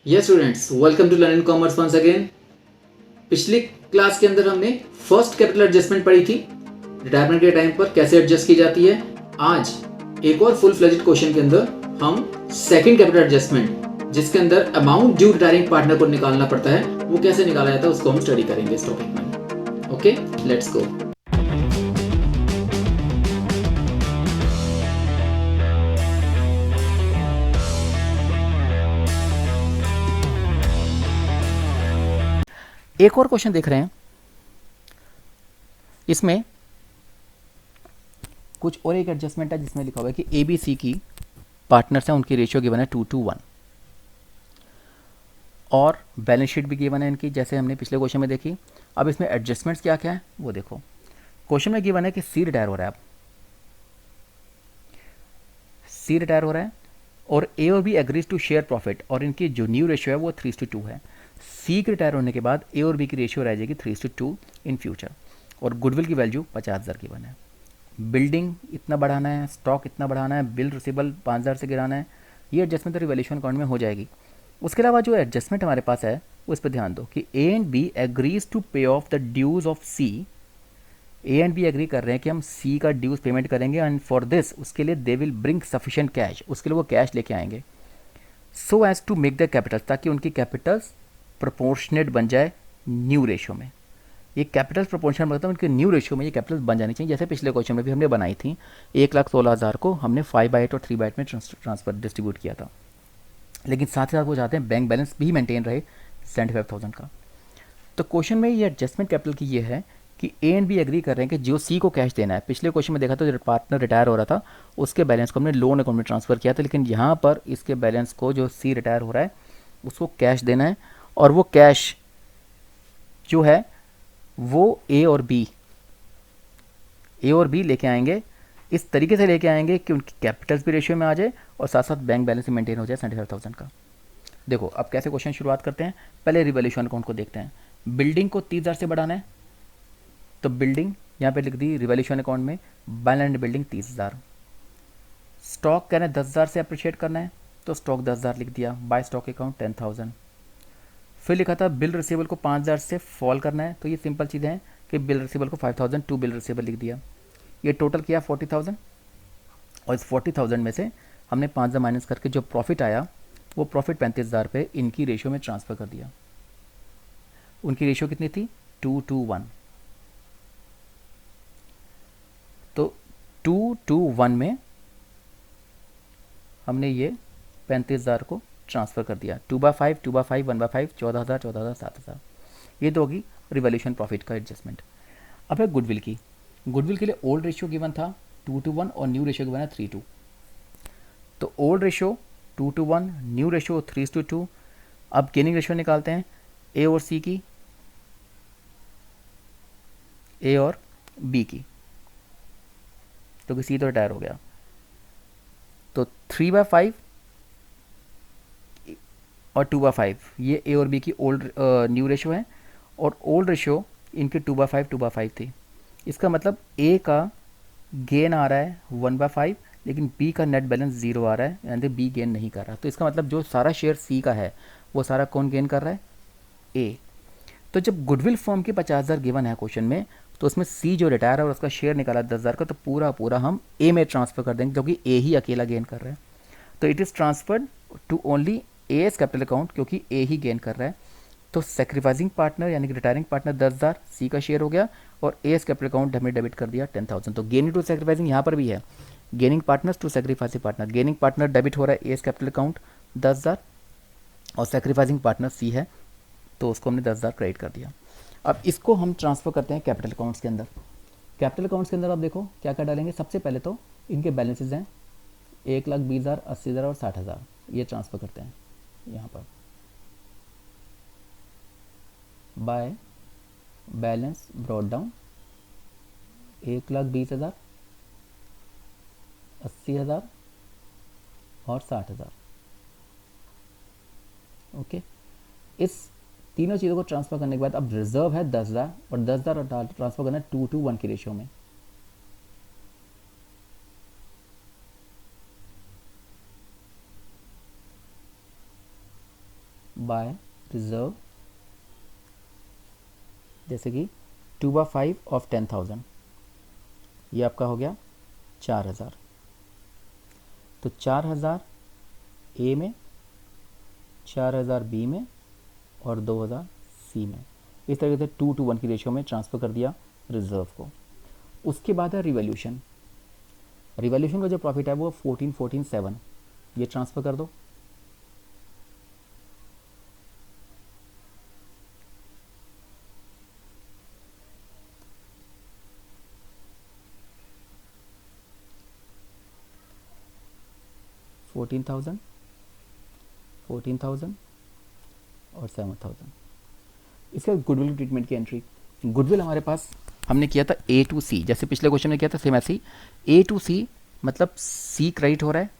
Yes students, welcome to learn commerce once again. पिछली class के अंदर हमने फर्स्ट कैपिटल एडजस्टमेंट पढ़ी थी, रिटायरमेंट के टाइम पर कैसे एडजस्ट की जाती है। आज एक और फुल फ्लेज्ड क्वेश्चन के अंदर हम सेकंड कैपिटल एडजस्टमेंट, जिसके अंदर अमाउंट ड्यू रिटायरिंग पार्टनर को निकालना पड़ता है, वो कैसे निकाला जाता है उसको हम स्टडी करेंगे इस टॉपिक में। Okay, let's go. एक और क्वेश्चन देख रहे हैं, इसमें कुछ और एक एडजस्टमेंट है जिसमें लिखा हुआ है कि ए बी सी की पार्टनर्स हैं, उनकी रेशियो गिवन है 2:1 और बैलेंस शीट भी गिवन है इनकी, जैसे हमने पिछले क्वेश्चन में देखी। अब इसमें एडजस्टमेंट्स क्या क्या है वो देखो। क्वेश्चन में गिवन है कि सी रिटायर हो रहा है, अब सी रिटायर हो रहा है और ए और B agrees to share profit, और इनकी जो न्यू रेशियो है वो 3:2 है। सी के रिटायर होने के बाद ए और बी की रेशियो रह जाएगी 3:2 इन फ्यूचर, और गुडविल की वैल्यू 50,000 की बना है। बिल्डिंग इतना बढ़ाना है, स्टॉक इतना बढ़ाना है, बिल रिसीबल 5,000 से गिराना है। ये एडजस्टमेंट तो रिवैल्यूएशन अकाउंट में हो जाएगी। उसके अलावा जो एडजस्टमेंट हमारे पास है वो इस पर ध्यान दो कि A and B agrees to pay off the dues of C. A and B agree कर रहे हैं कि हम सी का ड्यूज पेमेंट करेंगे, एंड फॉर दिस उसके लिए they will bring sufficient cash, उसके लिए वो कैश लेके आएंगे। So as to make the capital, ताकि उनकी कैपिटल्स प्रोपोर्शनेट बन जाए न्यू रेशियो में। ये कैपिटल प्रोपोर्शन मतलब उनके न्यू रेशियो में ये कैपिटल बन जानी चाहिए, जैसे पिछले क्वेश्चन में भी हमने बनाई थी। 1,16,000 को हमने 5/8 और 3/8 में ट्रांसफर डिस्ट्रीब्यूट किया था, लेकिन साथ ही साथ वो चाहते हैं बैंक बैलेंस भी मेंटेन रहे 75,000 का। तो क्वेश्चन में ये एडजस्टमेंट कैपिटल की ये है कि ए एंड बी एग्री कर रहे हैं कि जो सी को कैश देना है। पिछले क्वेश्चन में देखा तो जो पार्टनर रिटायर हो रहा था उसके बैलेंस को हमने लोन अकाउंट में ट्रांसफर किया था, लेकिन यहाँ पर इसके बैलेंस को जो सी रिटायर हो रहा है उसको कैश देना है, और वो कैश जो है वो ए और बी लेके आएंगे। इस तरीके से लेके आएंगे कि उनकी कैपिटल्स भी रेशियो में आ जाए और साथ साथ बैंक बैलेंस भी मेंटेन हो जाए 75,000 का। देखो अब कैसे क्वेश्चन शुरुआत करते हैं। पहले रिवैल्यूएशन अकाउंट को देखते हैं। बिल्डिंग को 30,000 से बढ़ाना है, तो बिल्डिंग यहाँ पे लिख दी रिवैल्यूएशन अकाउंट में, बाय लैंड बिल्डिंग 30,000। स्टॉक कह रहे हैं 10,000 से अप्रिशिएट करना है, तो स्टॉक 10,000 लिख दिया, बाय स्टॉक अकाउंट 10,000। फिर लिखा था बिल रिसीबल को 5,000 से फॉल करना है, तो ये सिंपल चीज़ें हैं कि बिल रिसीबल को 5,000 टू बिल रिसीबल लिख दिया। ये टोटल किया 40,000, और इस 40,000 में से हमने 5,000 माइनस करके जो प्रॉफिट आया वो प्रॉफिट 35,000 पे इनकी रेशियो में ट्रांसफ़र कर दिया। उनकी रेशियो कितनी थी? 2:1। तो 2:1 में हमने ये 35,000 को ट्रांसफ़र कर दिया। 2/5, 2/5, 1/5, 14,000, 14,000, 7,000। ये तो होगी रिवैल्यूएशन प्रॉफिट का एडजस्टमेंट। अब है गुडविल की। गुडविल के लिए ओल्ड रेशियो गिवन था 2:1 और न्यू रेशियो गिवन है 3:2। तो ओल्ड रेशियो 2:1, न्यू रेशियो 3:2। अब गेनिंग रेशियो निकालते हैं ए और सी की, ए और बी की, तो सी तो रिटायर हो गया। तो 3/5 और 2/5 ये ए और बी की ओल्ड न्यू रेशियो है, और ओल्ड रेशियो इनकी 2/5 2/5 थी। इसका मतलब ए का गेन आ रहा है 1/5, लेकिन बी का नेट बैलेंस 0 आ रहा है, यानी बी गेन नहीं कर रहा। तो इसका मतलब जो सारा शेयर सी का है वो सारा कौन गेन कर रहा है? ए। तो जब गुडविल फॉर्म की 50,000 गिवन है क्वेश्चन में, तो उसमें सी जो रिटायर है और उसका शेयर निकाला 10,000 का, तो पूरा पूरा हम ए में ट्रांसफर कर देंगे, क्योंकि ए ही अकेला गेन कर रहा है। तो it is transferred to only A's capital account, क्योंकि ए ही गेन कर रहा है। तो सेक्रीफाइसिंग पार्टनर यानी कि रिटायरिंग पार्टनर 10,000 सी का शेयर हो गया, और ए एस कैपिटल अकाउंट हमने डेबिट कर दिया 10,000। तो गेनिंग टू सेक्रीफाइसिंग यहाँ पर भी है, gaining partners to sacrificing partner. Gaining partner debit हो रहा है ए एस कैपिटल अकाउंट 10,000, और सेक्रीफाइसिंग पार्टनर सी है, तो उसको हमने 10,000 क्रेडिट कर दिया। अब इसको हम ट्रांसफ़र करते हैं कैपिटल अकाउंट्स के अंदर। कैपिटल अकाउंट्स के अंदर आप देखो क्या क्या डालेंगे। सबसे पहले तो इनके बैलेंसेज हैं 1,20,000, 80,000 और 60,000, ये ट्रांसफ़र करते हैं यहाँ पर। बाय बैलेंस ब्रॉट डाउन 1,20,000, 80,000 और 60,000। ओके, इस तीनों चीज़ों को ट्रांसफ़र करने के बाद अब रिजर्व है 10,000, और 10,000 ट्रांसफ़र करना है 2:1 की रेशियो में। बाय रिजर्व, जैसे कि 2/5 ऑफ 10,000, ये आपका हो गया 4,000। तो 4,000 ए में, 4,000 बी में और 2,000 सी में। इस तरीके से 2:1 की रेशियो में ट्रांसफ़र कर दिया रिजर्व को। उसके बाद है रिवॉल्यूशन। रिवॉल्यूशन का जो प्रॉफिट है वो 14,14,7, ये ट्रांसफ़र कर दो। $14,000, $14,000 और 7,000। इसका गुडविल ट्रीटमेंट की एंट्री। गुडविल हमारे पास हमने किया था ए टू सी, जैसे पिछले क्वेश्चन में किया था सेम ऐसे ही। ए टू सी मतलब सी क्रेडिट हो रहा है,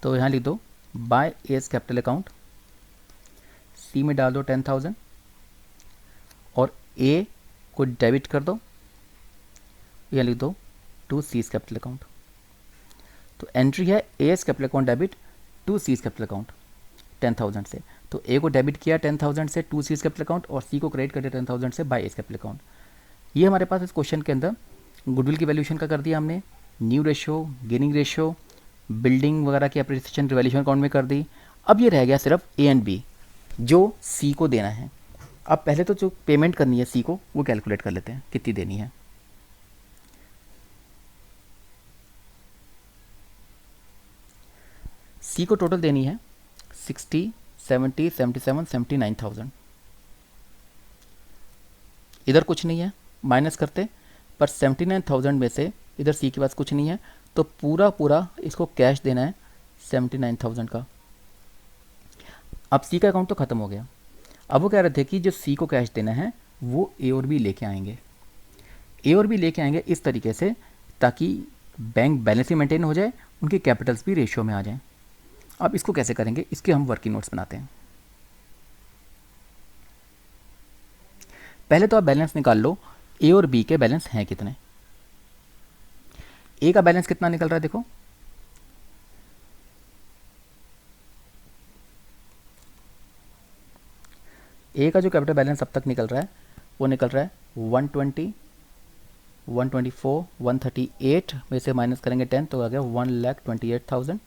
तो यहाँ लिख दो बाय एस कैपिटल अकाउंट, सी में डाल दो 10,000 और ए को डेबिट कर दो, यहाँ लिख दो टू सीज कैपिटल अकाउंट। तो एंट्री है S capital account debit to C's capital account 10,000 से। तो ए को डेबिट किया 10,000 से टू सीज कैपिटल अकाउंट और सी को क्रेडिट कर दिया 10,000 से बाय एस कैपिटल अकाउंट। ये हमारे पास इस क्वेश्चन के अंदर गुडविल की वैल्यूएशन का कर दिया हमने, new ratio, gaining ratio, building वगैरह की अप्रिसिएशन रिवैल्यूएशन अकाउंट में कर दी। अब ये रह गया सिर्फ ए एंड बी जो सी को देना है। अब पहले तो जो पेमेंट करनी है सी को वो कैलकुलेट कर लेते हैं कितनी देनी है। सी को टोटल देनी है 60, 70, 77, 79,000। इधर कुछ नहीं है, माइनस करते, पर 79,000 में से इधर सी के पास कुछ नहीं है, तो पूरा पूरा इसको कैश देना है 79,000 का। अब सी का अकाउंट तो ख़त्म हो गया। अब वो कह रहे थे कि जो सी को कैश देना है वो ए और बी लेके आएंगे। ए और बी लेके आएंगे इस तरीके से ताकि बैंक बैलेंस भी मेंटेन हो जाए, उनके कैपिटल्स भी रेशियो में आ जाएं। अब इसको कैसे करेंगे, इसके हम वर्किंग नोट्स बनाते हैं। पहले तो आप बैलेंस निकाल लो, ए और बी के बैलेंस हैं कितने। ए का बैलेंस कितना निकल रहा है देखो, ए का जो कैपिटल बैलेंस अब तक निकल रहा है वो निकल रहा है 120, 124, 138 में से माइनस करेंगे 10 तो आ गया 1,28,000।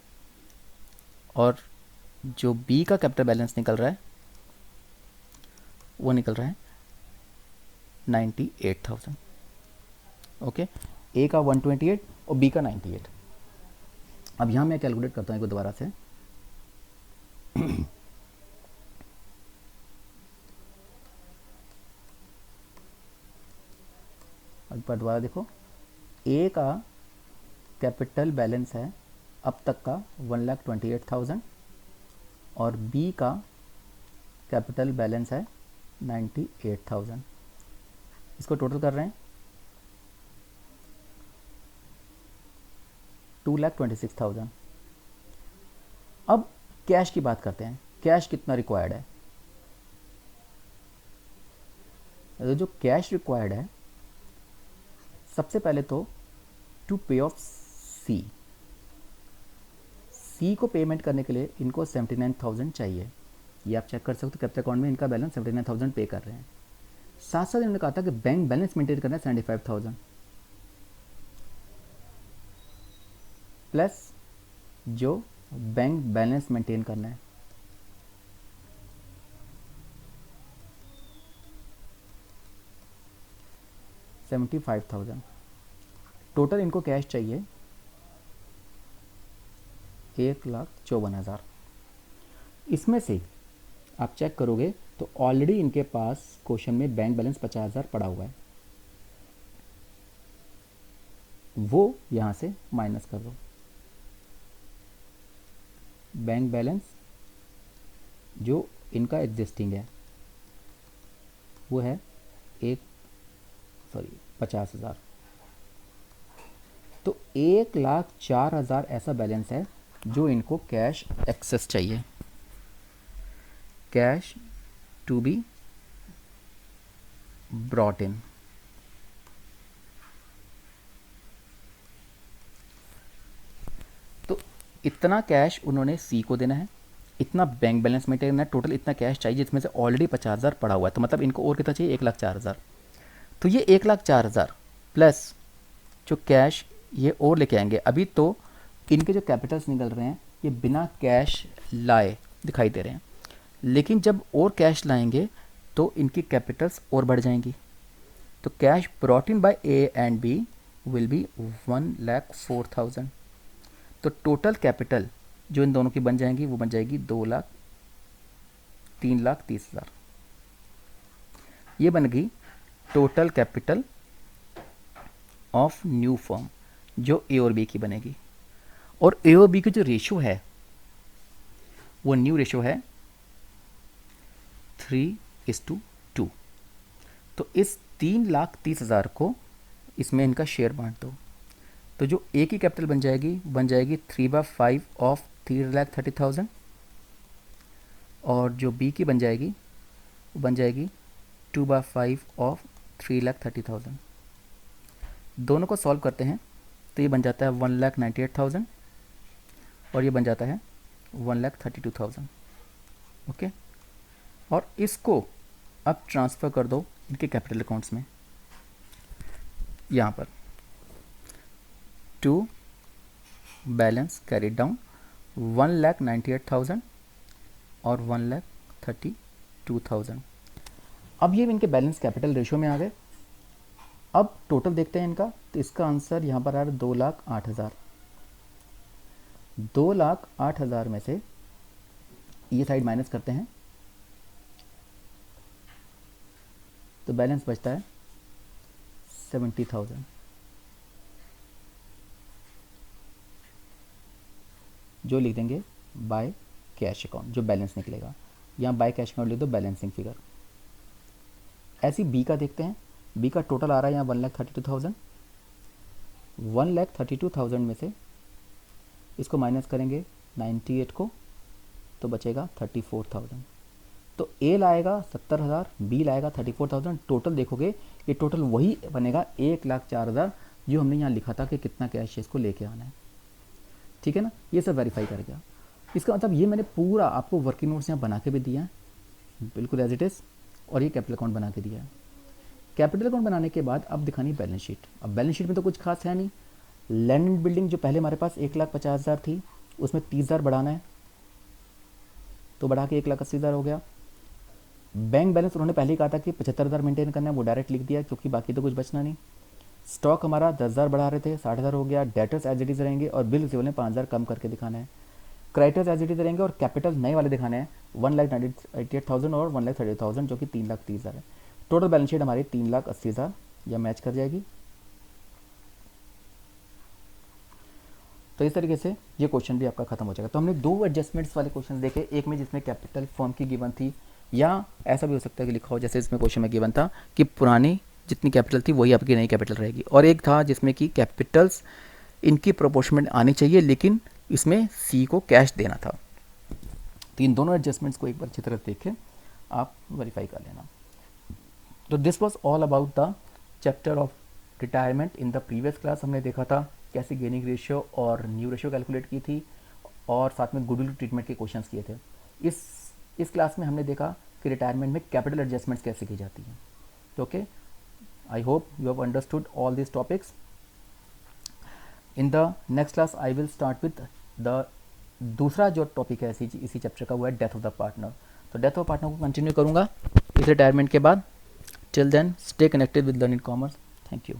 और जो बी का कैपिटल बैलेंस निकल रहा है वो निकल रहा है 98,000। ओके, ए का 128 और बी का 98। अब यहाँ मैं कैलकुलेट करता हूँ एक बार दोबारा से। एक बार दोबारा देखो, ए का कैपिटल बैलेंस है अब तक का 1,28,000 और बी का कैपिटल बैलेंस है 98,000। इसको टोटल कर रहे हैं 2,26,000। अब कैश की बात करते हैं, कैश कितना रिक्वायर्ड है। जो कैश रिक्वायर्ड है, सबसे पहले तो टू पे ऑफ सी, सी को पेमेंट करने के लिए इनको 79,000 चाहिए। ये आप चेक कर सकते हो, कैपिटल अकाउंट में इनका बैलेंस 79,000 पे कर रहे हैं। साथ साथ इन्होंने कहा था कि बैंक बैलेंस मेंटेन करना है 75,000 प्लस जो बैंक बैलेंस मेंटेन करना है $75,000। टोटल इनको कैश चाहिए 1,54,000। इसमें से आप चेक करोगे तो ऑलरेडी इनके पास क्वेश्चन में बैंक बैलेंस 50,000 पड़ा हुआ है, वो यहाँ से माइनस कर दो। बैंक बैलेंस जो इनका एग्जिस्टिंग है वो है 50,000। तो 1,04,000 ऐसा बैलेंस है जो इनको कैश एक्सेस चाहिए, cash to be brought in. तो इतना कैश उन्होंने सी को देना है इतना बैंक बैलेंस मेंटेन करना है, टोटल इतना कैश चाहिए जिसमें से ऑलरेडी 50,000 पड़ा हुआ है, तो मतलब इनको और कितना चाहिए, 1,04,000। तो ये 1,04,000 प्लस जो कैश ये और लेके आएंगे। अभी तो इनके जो कैपिटल्स निकल रहे हैं ये बिना कैश लाए दिखाई दे रहे हैं, लेकिन जब और कैश लाएंगे तो इनकी कैपिटल्स और बढ़ जाएंगी। तो cash brought in by A and B will be 1,04,000। तो टोटल कैपिटल जो इन दोनों की बन जाएंगी वो बन जाएगी 3,30,000। ये बन गई total capital of new firm जो ए और बी की बनेगी। और ए और बी की जो रेशियो है वो न्यू रेशियो है 3:2। तो इस 3,30,000 को इसमें इनका शेयर बांट दो। तो जो ए की कैपिटल बन जाएगी 3/5 ऑफ 3,30,000, और जो बी की बन जाएगी वो बन जाएगी 2/5 ऑफ 3,30,000। दोनों को सॉल्व करते हैं तो ये बन जाता है 1,98,000 और ये बन जाता है 1,32,000। ओके, और इसको अब ट्रांसफ़र कर दो इनके कैपिटल अकाउंट्स में। यहाँ पर टू बैलेंस कैरिड डाउन 1,98,000 और 1,32,000। अब ये इनके बैलेंस कैपिटल रेशियो में आ गए। अब टोटल देखते हैं इनका, तो इसका आंसर यहाँ पर आ रहा है 2,08,000। 2,08,000 में से ये साइड माइनस करते हैं तो बैलेंस बचता है 70,000, जो लिख देंगे बाय कैश अकाउंट, जो बैलेंस निकलेगा। यहाँ बाय कैश अकाउंट लिख दो, बैलेंसिंग फिगर। ऐसी बी का देखते हैं। बी का टोटल आ रहा है यहाँ 1,32,000। 1,32,000 में से इसको माइनस करेंगे 98 को तो बचेगा 34,000। तो ए लाएगा 70,000, बी लाएगा 34,000। टोटल देखोगे ये टोटल वही बनेगा 1,04,000 जो हमने यहाँ लिखा था कि कितना कैश है इसको लेके आना है। ठीक है ना, ये सब वेरीफाई कर गया। इसका मतलब ये मैंने पूरा आपको वर्किंग नोट्स यहाँ बना के भी दिया है बिल्कुल एज इट इज़, और ये कैपिटल अकाउंट बना के दिया है। कैपिटल अकाउंट बनाने के बाद अब दिखानी बैलेंस शीट। अब बैलेंस शीट में तो कुछ खास है नहीं। लैंड एंड बिल्डिंग जो पहले हमारे पास 1,50,000 थी उसमें 30,000 बढ़ाना है, तो बढ़ा के 1,80,000 हो गया। बैंक बैलेंस उन्होंने पहले ही कहा था कि 75,000 मेंटेन करना है, वो डायरेक्ट लिख दिया क्योंकि बाकी तो कुछ बचना नहीं। स्टॉक हमारा 10,000 बढ़ा रहे थे, 60,000 हो गया। डेटर्स एज इट इज़ रहेंगे और बिल रिसीवेबल ने 5,000 कम करके दिखाना है। क्रेडिटर्स एज इट इज़ रहेंगे और कैपिटल नए वाले दिखाने हैं 1,98,000 और 1,30,000 जो कि 3,30,000 है। टोटल बैलेंस शीट हमारी 3,80,000 या मैच कर जाएगी। तो इस तरीके से ये क्वेश्चन भी आपका खत्म हो जाएगा। तो हमने दो एडजस्टमेंट्स वाले क्वेश्चन देखे, एक में जिसमें कैपिटल फर्म की गिवन थी, या ऐसा भी हो सकता है कि लिखा हो जैसे इसमें क्वेश्चन में गिवन था कि पुरानी जितनी कैपिटल थी वही आपकी नई कैपिटल रहेगी, और एक था जिसमें कि कैपिटल्स इनकी प्रोपोर्शनमेंट आनी चाहिए लेकिन इसमें सी को कैश देना था। तो इन दोनों एडजस्टमेंट्स को एक बार अच्छी तरह देखें, आप वेरीफाई कर लेना। तो this was all about the chapter of retirement. In the previous class हमने देखा था कैसे गेनिंग रेशियो और न्यू रेशियो कैलकुलेट की थी, और साथ में गुडविल ट्रीटमेंट के क्वेश्चंस किए थे। इस क्लास में हमने देखा कि रिटायरमेंट में कैपिटल एडजस्टमेंट्स कैसे की जाती हैं। तो okay, I hope you have understood all this topics. In the next class I will start with the दूसरा जो टॉपिक है इसी चैप्टर का, वो है डेथ ऑफ द पार्टनर। तो डेथ ऑफ पार्टनर को कंटिन्यू करूँगा इस रिटायरमेंट के बाद। Till then stay connected with learning commerce. Thank you.